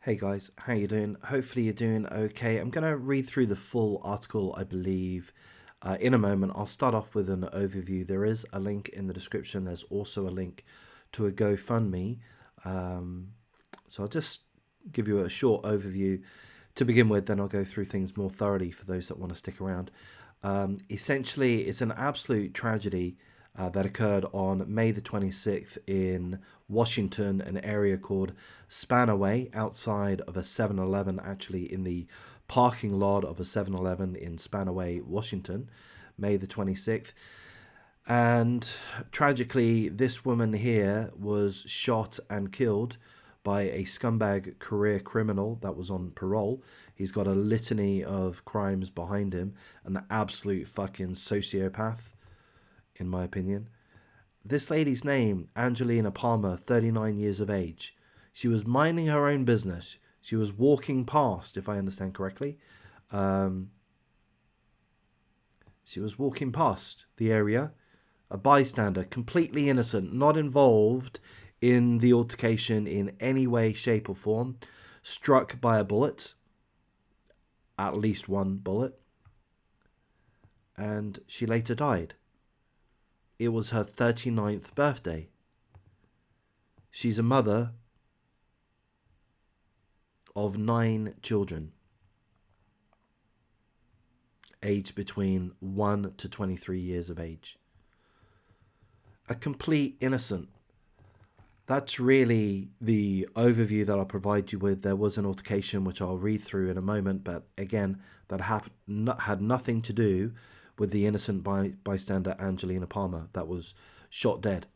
Hey guys, how you doing? Hopefully you're doing okay. I'm going to read through the full article, I believe, in a moment. I'll start off with an overview. There is a link in the description. There's also a link to a GoFundMe. So I'll just give you a short overview to begin with, then I'll go through things more thoroughly for those that want to stick around. Essentially, it's an absolute tragedy that occurred on May the 26th in Washington, an area called Spanaway, outside of a 7-Eleven, actually in the parking lot of a 7-Eleven in Spanaway, Washington, May the 26th. And tragically, this woman here was shot and killed by a scumbag career criminal that was on parole. He's got a litany of crimes behind him, an absolute fucking sociopath, in my opinion. This lady's name, Angelina Palmer, 39 years of age. She was minding her own business. She was walking past, if I understand correctly. She was walking past the area. A bystander, completely innocent, not involved in the altercation in any way, shape, or form, struck by a bullet, at least one bullet, and she later died. It was her 39th birthday. She's a mother of 9 children, aged between 1 to 23 years of age. A complete innocent. That's really the overview that I'll provide you with. There was an altercation which I'll read through in a moment, but again, that had nothing to do with the innocent bystander Angelina Palmer that was shot dead.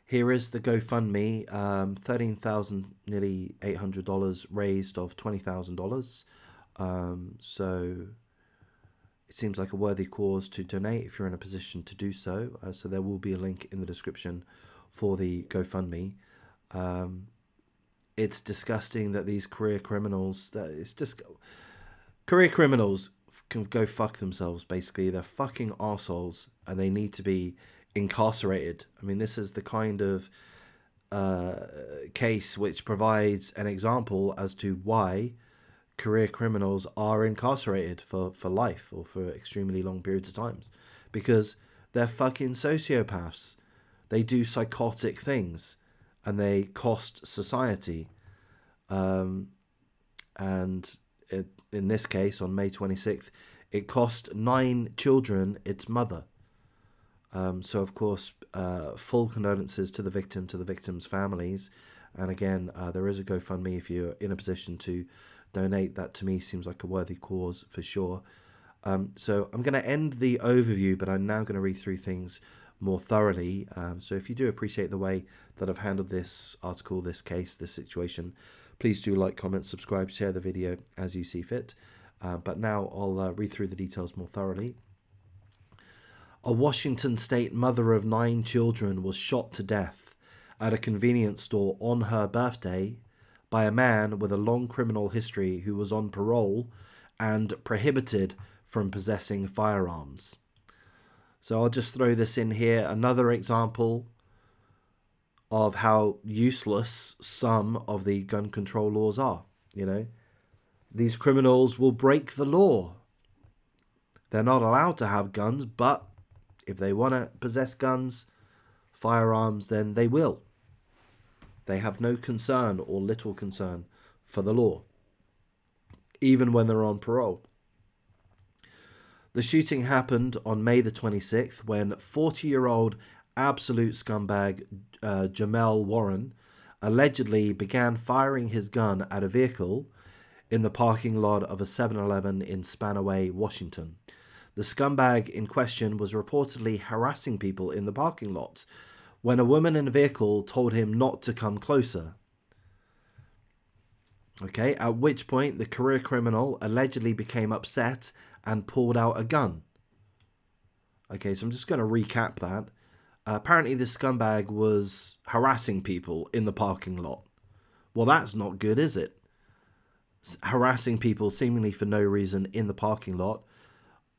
Here is the GoFundMe, $13,000, nearly $800 raised of $20,000. So it seems like a worthy cause to donate if you're in a position to do so. So there will be a link in the description for the GoFundMe. It's disgusting that these career criminals, career criminals can go fuck themselves, basically. They're fucking arseholes and they need to be incarcerated. I mean, this is the kind of case which provides an example as to why career criminals are incarcerated for life or for extremely long periods of times, because they're fucking sociopaths. They do psychotic things and they cost society. And in this case, on May 26th, it cost 9 children its mother. So, of course, full condolences to the victim, to the victims' families. And again, there is a GoFundMe if you're in a position to donate. That to me seems like a worthy cause for sure. So I'm going to end the overview, but I'm now going to read through things more thoroughly. So if you do appreciate the way that I've handled this article, this case, this situation, please do like, comment, subscribe, share the video as you see fit. But now I'll read through the details more thoroughly. A Washington state mother of 9 children was shot to death at a convenience store on her birthday by a man with a long criminal history who was on parole and prohibited from possessing firearms. So I'll just throw this in here. Another example of how useless some of the gun control laws are. You know, these criminals will break the law. They're not allowed to have guns, but if they want to possess guns, firearms, then they will. They have no concern or little concern for the law, even when they're on parole. The shooting happened on May the 26th when 40-year-old absolute scumbag Jamel Warren allegedly began firing his gun at a vehicle in the parking lot of a 7-Eleven in Spanaway, Washington. The scumbag in question was reportedly harassing people in the parking lot when a woman in a vehicle told him not to come closer. Okay, at which point the career criminal allegedly became upset and pulled out a gun. Okay, so I'm just going to recap that. Apparently this scumbag was harassing people in the parking lot. Well, that's not good, is it? Harassing people seemingly for no reason in the parking lot.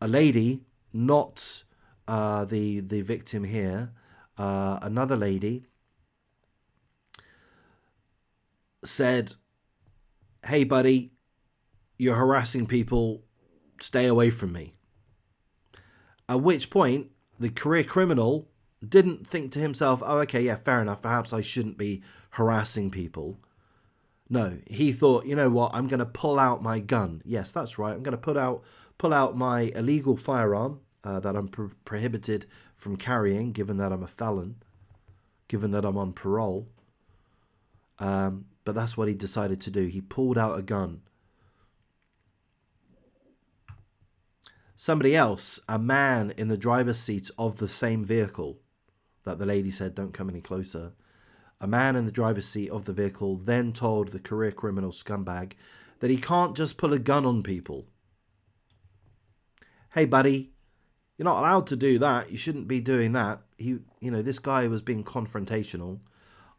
A lady, not the victim here, another lady, said, "Hey, buddy, you're harassing people. Stay away from me." At which point, the career criminal didn't think to himself, "Oh, okay, yeah, fair enough. Perhaps I shouldn't be harassing people." No, he thought, you know what? I'm going to pull out my gun. Yes, that's right. I'm going to pull out my illegal firearm that I'm prohibited from carrying, given that I'm a felon, given that I'm on parole. But that's what he decided to do. He pulled out a gun. Somebody else, a man in the driver's seat of the same vehicle that the lady said, "Don't come any closer." A man in the driver's seat of the vehicle then told the career criminal scumbag that he can't just pull a gun on people. "Hey, buddy, you're not allowed to do that. You shouldn't be doing that." This guy was being confrontational.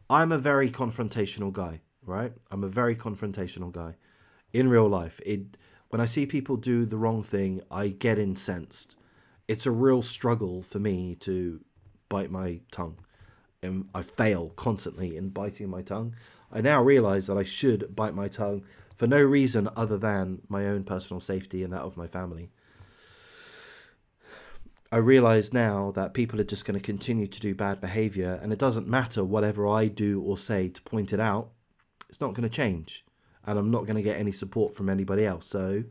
I'm a very confrontational guy, right? I'm a very confrontational guy in real life. When I see people do the wrong thing, I get incensed. It's a real struggle for me to bite my tongue. And I fail constantly in biting my tongue. I now realize that I should bite my tongue for no reason other than my own personal safety and that of my family. I realize now that people are just going to continue to do bad behavior, and it doesn't matter whatever I do or say to point it out. It's not going to change, and I'm not going to get any support from anybody else. So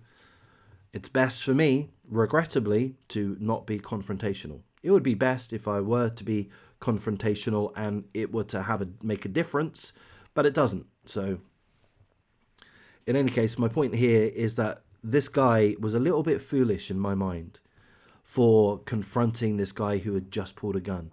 it's best for me, regrettably, to not be confrontational. It would be best if I were to be confrontational and it were to make a difference, but it doesn't. So in any case, my point here is that this guy was a little bit foolish in my mind for confronting this guy who had just pulled a gun.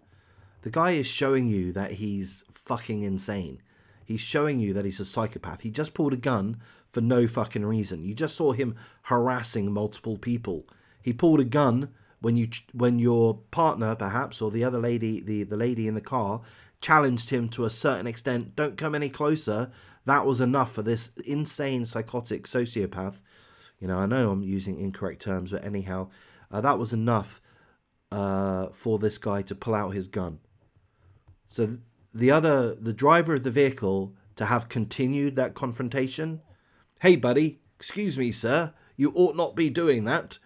The guy is showing you that he's fucking insane. He's showing you that he's a psychopath. He just pulled a gun for no fucking reason. You just saw him harassing multiple people. He pulled a gun when your partner, perhaps, or the other lady, the lady in the car, challenged him to a certain extent. "Don't come any closer." That was enough for this insane psychotic sociopath. I know I'm using incorrect terms, but anyhow, that was enough for this guy to pull out his gun. So the driver of the vehicle to have continued that confrontation. "Hey, buddy, excuse me, sir, you ought not be doing that."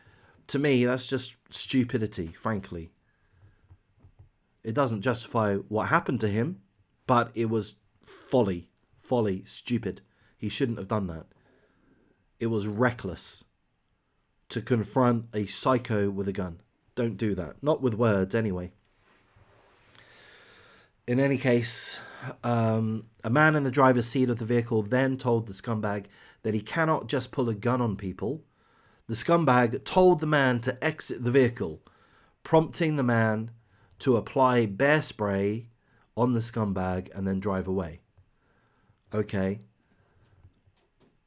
To me, that's just stupidity, frankly. It doesn't justify what happened to him, but it was folly, stupid. He shouldn't have done that. It was reckless to confront a psycho with a gun. Don't do that. Not with words, anyway. In any case, a man in the driver's seat of the vehicle then told the scumbag that he cannot just pull a gun on people. The scumbag told the man to exit the vehicle, prompting the man to apply bear spray on the scumbag and then drive away. Okay.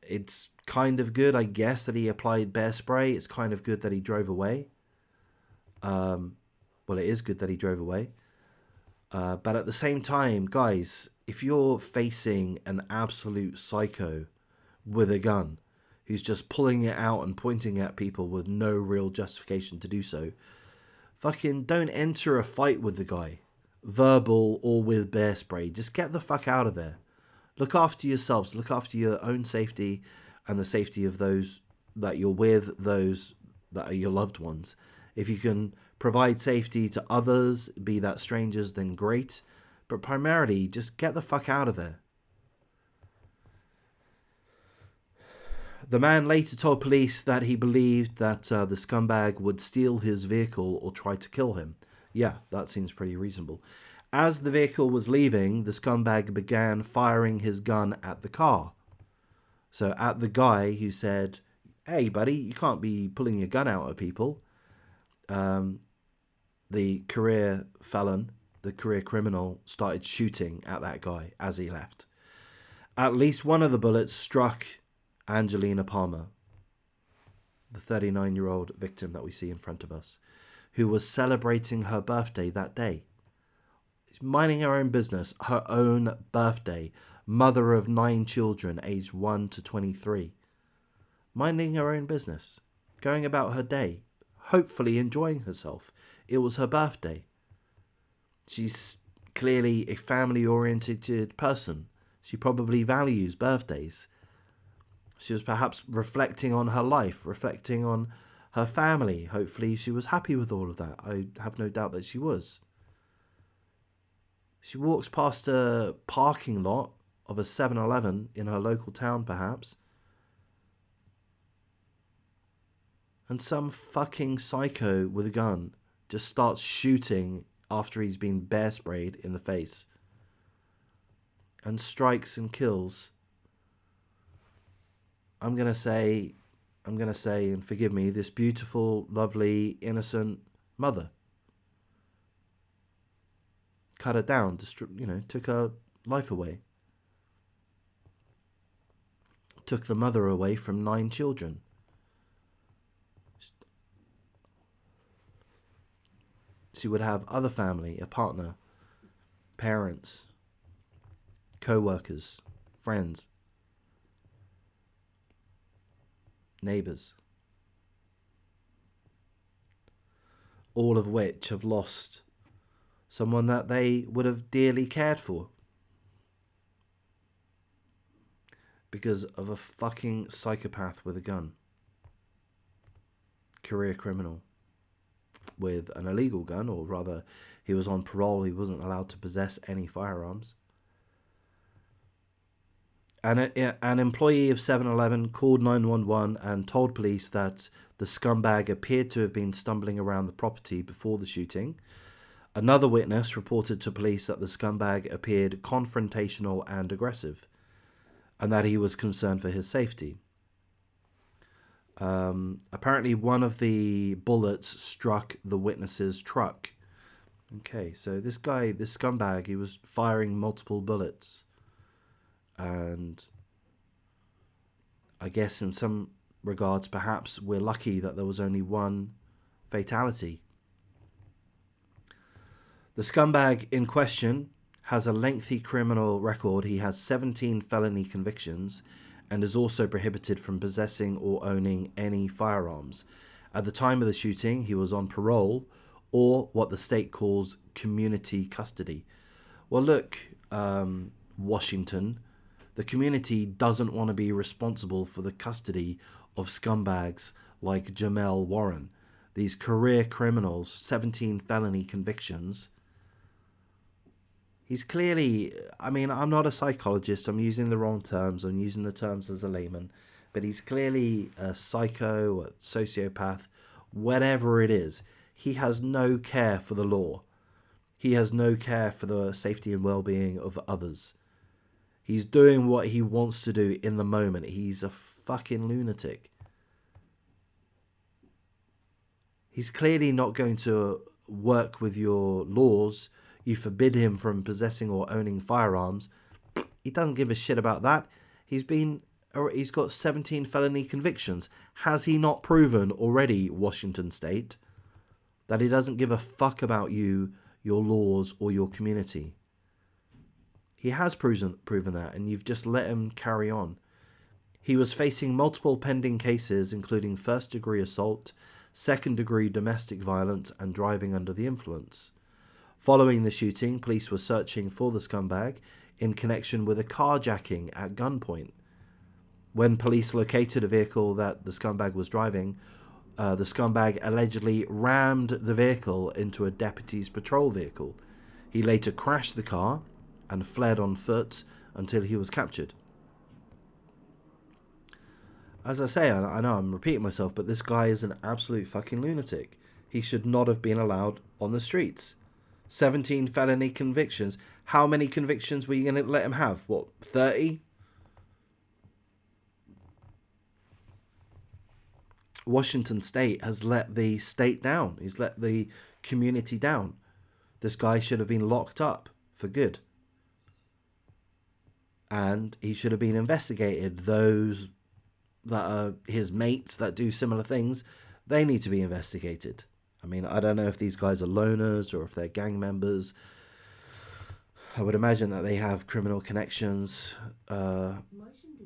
It's kind of good, I guess, that he applied bear spray. It's kind of good that he drove away. Well, it is good that he drove away. But at the same time, guys, if you're facing an absolute psycho with a gun who's just pulling it out and pointing at people with no real justification to do so, fucking don't enter a fight with the guy, verbal or with bear spray. Just get the fuck out of there. Look after yourselves. Look after your own safety and the safety of those that you're with, those that are your loved ones. If you can provide safety to others, be that strangers, then great. But primarily, just get the fuck out of there. The man later told police that he believed that the scumbag would steal his vehicle or try to kill him. Yeah, that seems pretty reasonable. As the vehicle was leaving, the scumbag began firing his gun at the car. So at the guy who said, "Hey, buddy, you can't be pulling your gun out at people." The career felon, the career criminal, started shooting at that guy as he left. At least one of the bullets struck Angelina Palmer, the 39-year-old victim that we see in front of us, who was celebrating her birthday that day. She's minding her own business, her own birthday, mother of 9 children aged 1 to 23. Minding her own business, going about her day, hopefully enjoying herself. It was her birthday. She's clearly a family-oriented person. She probably values birthdays. She was perhaps reflecting on her life, reflecting on her family. Hopefully she was happy with all of that. I have no doubt that she was. She walks past a parking lot of a 7-Eleven in her local town, perhaps, and some fucking psycho with a gun just starts shooting after he's been bear sprayed in the face and strikes and kills. I'm gonna say, and forgive me, this beautiful, lovely, innocent mother. Cut her down, took her life away. Took the mother away from 9 children. She would have other family, a partner, parents, co-workers, friends, neighbours, all of which have lost someone that they would have dearly cared for because of a fucking psychopath with a gun. Career criminal with an illegal gun, or rather, he was on parole. He wasn't allowed to possess any firearms. An employee of 7-Eleven called 911 and told police that the scumbag appeared to have been stumbling around the property before the shooting. Another witness reported to police that the scumbag appeared confrontational and aggressive, and that he was concerned for his safety. Apparently one of the bullets struck the witness's truck. Okay, so this scumbag, he was firing multiple bullets. And I guess in some regards, perhaps we're lucky that there was only one fatality. The scumbag in question has a lengthy criminal record. He has 17 felony convictions and is also prohibited from possessing or owning any firearms. At the time of the shooting, he was on parole, or what the state calls community custody. Well, look, Washington, the community doesn't want to be responsible for the custody of scumbags like Jamel Warren. These career criminals, 17 felony convictions. He's clearly, I mean, I'm not a psychologist, I'm using the wrong terms, I'm using the terms as a layman, but he's clearly a psycho, a sociopath, whatever it is. He has no care for the law. He has no care for the safety and well-being of others. He's doing what he wants to do in the moment. He's a fucking lunatic. He's clearly not going to work with your laws. You forbid him from possessing or owning firearms. He doesn't give a shit about that. He's got 17 felony convictions. Has he not proven already, Washington State, that he doesn't give a fuck about you, your laws, or your community? He has proven that, and you've just let him carry on. He was facing multiple pending cases, including first-degree assault, second-degree domestic violence, and driving under the influence. Following the shooting, police were searching for the scumbag in connection with a carjacking at gunpoint. When police located a vehicle that the scumbag was driving, the scumbag allegedly rammed the vehicle into a deputy's patrol vehicle. He later crashed the car and fled on foot until he was captured. As I say, I know I'm repeating myself, but this guy is an absolute fucking lunatic. He should not have been allowed on the streets. 17 felony convictions. How many convictions were you going to let him have? What, 30? Washington State has let the state down. He's let the community down. This guy should have been locked up for good. And he should have been investigated. Those that are his mates that do similar things, they need to be investigated. I mean, I don't know if these guys are loners or if they're gang members. I would imagine that they have criminal connections to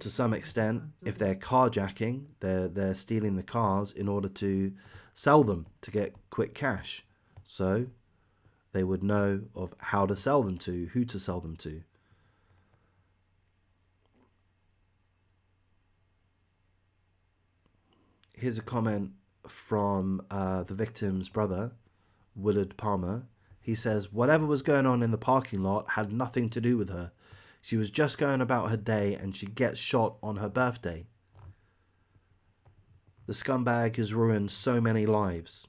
some extent. If they're carjacking, they're stealing the cars in order to sell them to get quick cash. So they would know of how to sell them to, who to sell them to. Here's a comment from the victim's brother, Willard Palmer. He says, whatever was going on in the parking lot had nothing to do with her. She was just going about her day and she gets shot on her birthday. The scumbag has ruined so many lives.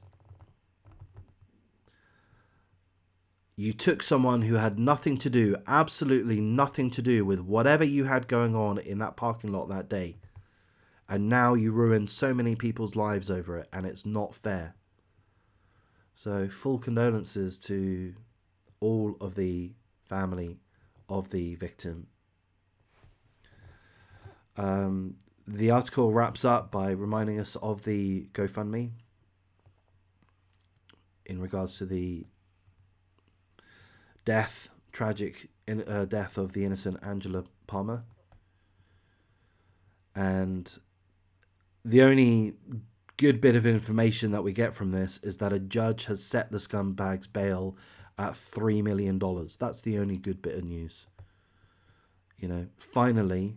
You took someone who had nothing to do, absolutely nothing to do with whatever you had going on in that parking lot that day. And now you ruined so many people's lives over it, and it's not fair. So full condolences to all of the family of the victim. The article wraps up by reminding us of the GoFundMe in regards to the tragic death of the innocent Angela Palmer. And the only good bit of information that we get from this is that a judge has set the scumbag's bail at $3 million. That's the only good bit of news. You know, finally,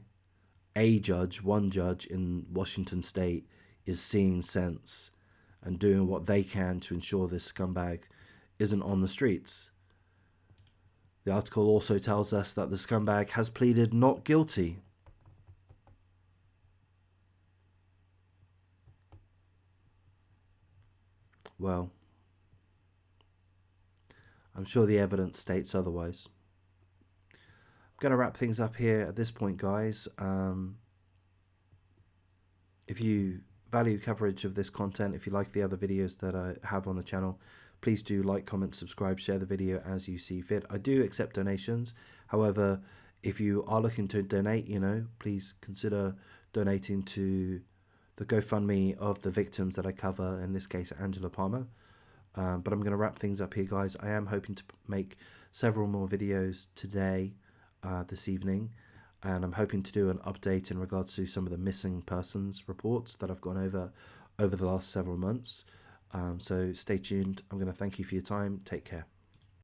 one judge in Washington state is seeing sense and doing what they can to ensure this scumbag isn't on the streets. The article also tells us that the scumbag has pleaded not guilty. Well, I'm sure the evidence states otherwise. I'm going to wrap things up here at this point, guys. If you value coverage of this content, if you like the other videos that I have on the channel, please do like, comment, subscribe, share the video as you see fit. I do accept donations. However, if you are looking to donate, please consider donating to the GoFundMe of the victims that I cover, in this case, Angela Palmer. But I'm going to wrap things up here, guys. I am hoping to make several more videos today, this evening. And I'm hoping to do an update in regards to some of the missing persons reports that I've gone over the last several months. So stay tuned. I'm going to thank you for your time. Take care.